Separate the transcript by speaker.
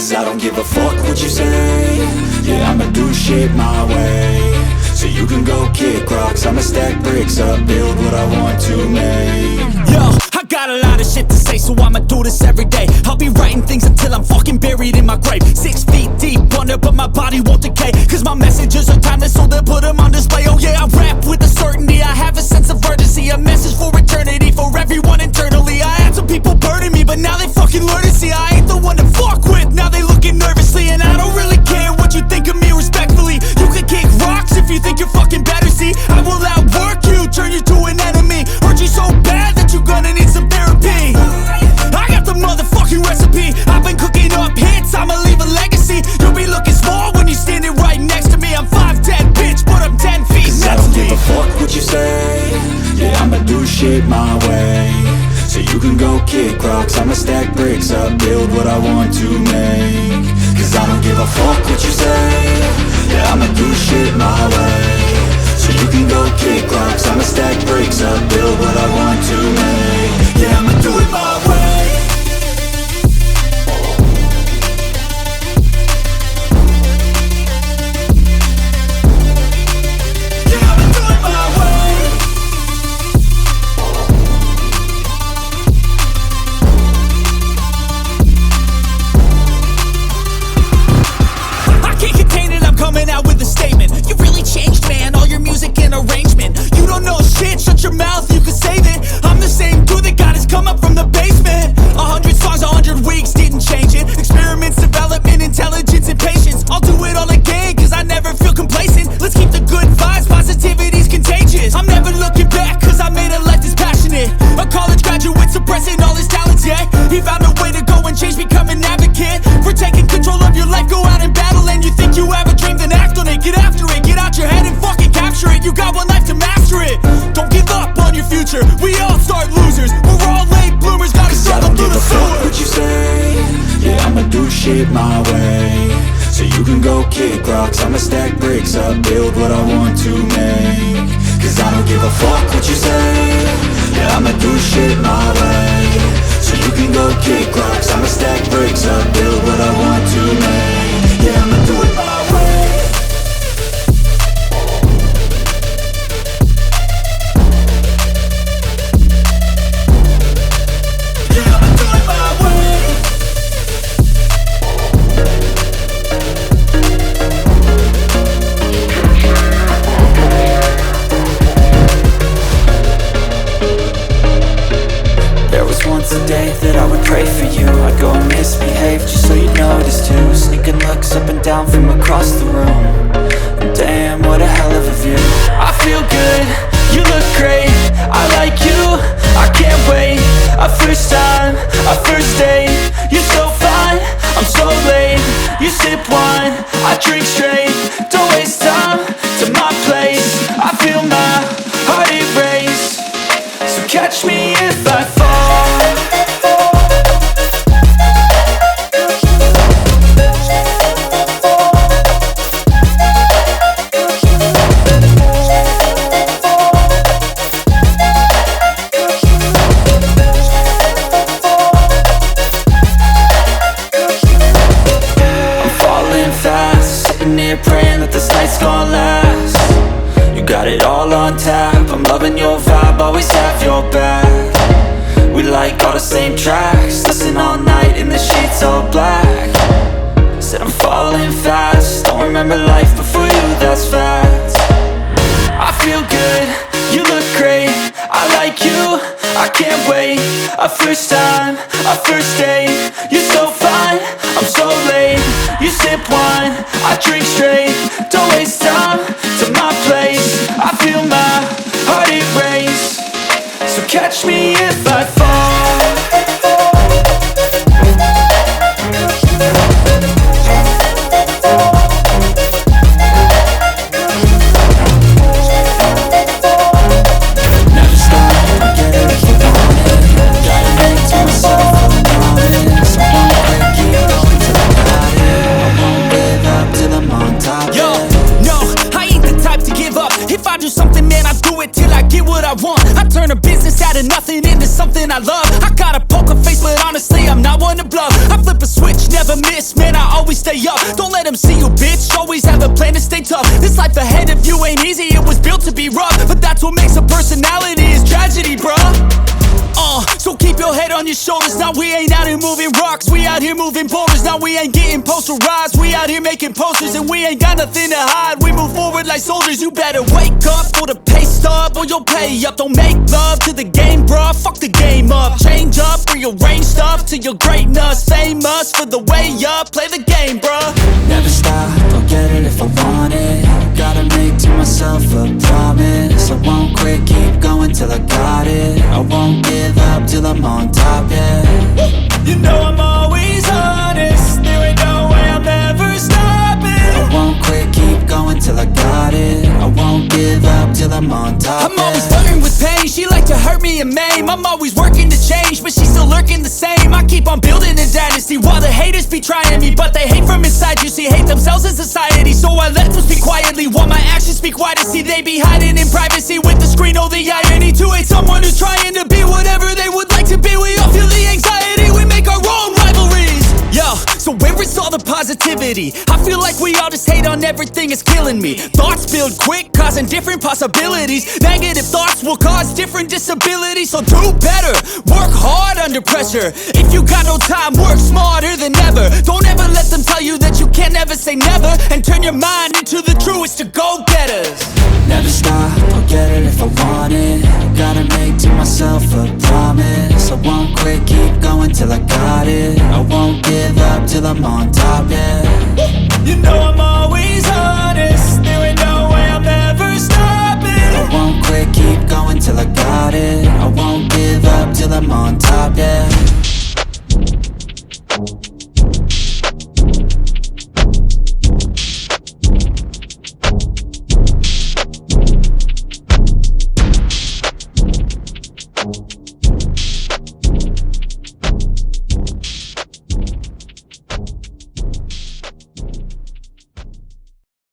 Speaker 1: Cause I don't give a fuck what you say. Yeah, I'ma do shit my way. So you can go kick rocks, I'ma stack bricks up, build what I want to make.
Speaker 2: Yo, I got a lot of shit to say, so I'ma do this every day. I'll be writing things until I'm fucking buried in my grave. 6 feet deep under, but my body won't decay. Cause my messages are timeless, so they'll put them on display. Oh yeah, I rap with a certainty, I have a sense of urgency. A message for eternity, for everyone internally. I had some people burning me, but now they fucking learn to see I ain't the one to fuck with, now they looking nervously. And I don't really care what you think of me, respectfully. You can kick rocks if you think you're fucking better, see. I will outwork you, turn you to an enemy. Hurt you so bad that you're gonna need some therapy. I got the motherfucking recipe. I've been cooking up hits, I'ma leave a legacy. You'll be looking small when you're standing right next to me. I'm 5'10", bitch, but I'm 10 feet next to me.
Speaker 1: I don't give a fuck what you say. Yeah, I'ma do shit my way. So you can go kick rocks, I'ma stack bricks up, build what I want to make. Cause I don't give a fuck what you say. Yeah, I'ma do shit my way. So you can go kick rocks, I'ma stack bricks up, build what I want to make. Yeah, I'ma do it my way.
Speaker 2: Coming out with a statement. You really changed, man, all your music and arrangement. You don't know shit, shut your mouth, you can save it. I'm the same dude that got his come up from the basement. 100 songs, 100 weeks, didn't change it. Experiments, development, intelligence, and patience. I'll do it all again, cause I never feel complacent. Let's keep the good vibes, positivity's contagious. I'm never looking back, cause I made a life that's passionate. A college graduate suppressing all his talents, yeah. He found a way to go and change, become an advocate. For taking control of your life, go out and battle. And you think you have a dream, then act on it. Get after it, get out your head and fucking capture it. You got one life to master it. Don't give up on your future, we all start losers. We're all late bloomers, gotta struggle through the sewer.
Speaker 1: What you say? Yeah, I'ma do shit my way. So you can go kick rocks, I'ma stack bricks up, build what I want to make. Cause I don't give a fuck what you say. Yeah, I'ma do shit my way. So you can go kick rocks, I'ma stack bricks up, build what I want to make. Yeah, I'ma do it my way.
Speaker 3: A day that I would pray for you. I'd go and misbehave just so you'd notice too. Sneaking looks up and down from across the room. And damn, what a hell of a view. I feel good, you look great, I like you, I can't wait. A first time, a first date. You're so fine, I'm so late. You sip wine, I drink straight. Don't waste time to my place. I feel my heart erase. So catch me if I fall. Praying that this night's gonna last. You got it all on tap, I'm loving your vibe, always have your back. We like all the same tracks, listen all night in the sheets all black. Said I'm falling fast, don't remember life before you, that's facts. I feel good, you look great, I like you, I can't wait. A first time, a first date. You're so fine, I'm so late. You sip wine, I drink straight. Don't waste time to my place. I feel my heart erase. So catch me if I fall. I want. I turn a business out of nothing into something I
Speaker 2: I love. I got a poker face, but honestly, I'm not one to bluff. I flip a switch, never miss, man, I always stay up. Don't let them see you, bitch, always have a plan to stay tough. This life ahead of you ain't easy, it was built to be rough. But that's what makes a personality, is tragedy, bruh. So keep your head on your shoulders. Now we ain't out here moving rocks, we out here moving boulders. Now we ain't getting posterized, we out here making posters. And we ain't got nothing to hide, we move forward like soldiers. You better wake up for the pay stub, or you'll pay up. Don't make love to the game, bruh, fuck the game up. Change up, rearrange stuff to your greatness. Famous for the way up, play the game, bruh.
Speaker 3: Never stop, I'll get it if I want it. Gotta make to myself a promise. I won't quit, keep going till I got it. I won't give up till I'm on top, yeah.
Speaker 2: You know I'm always honest, there ain't no way I'm ever stopping.
Speaker 3: I won't quit, keep going till I got it. I won't give up till I'm on top,
Speaker 2: I'm always flirting with pain, she like to hurt me and maim. I'm always working to change, but she's still lurking the same. I keep on building a dynasty while the haters be trying me. But they hate from inside, you see, hate themselves in society. So I let them speak quietly while my actions speak wider. See, they be hiding in privacy with the screen, oh the irony. To hate someone who's trying to be whatever they would like to be. We all feel the anxiety, we make our own rivalries. Yo, so where is all the positivity? I feel like we all just hate on everything, it's killing me. Thoughts build quick, causing different possibilities. Negative thoughts will cause different disabilities. So do better, work hard under pressure. If you got no time, work smarter than ever. Don't ever let them tell you that you can't never say never. And turn your mind into the truest of go-getters.
Speaker 3: Never stop, I'll get it if I want it. Gotta make to myself a promise. I won't quit, keep going till I got it. I won't give up till I'm on top, yeah.
Speaker 2: You know I'm always honest, there ain't no way I'm ever stopping.
Speaker 3: I won't quit, keep going till I got it. I won't give up till I'm on top.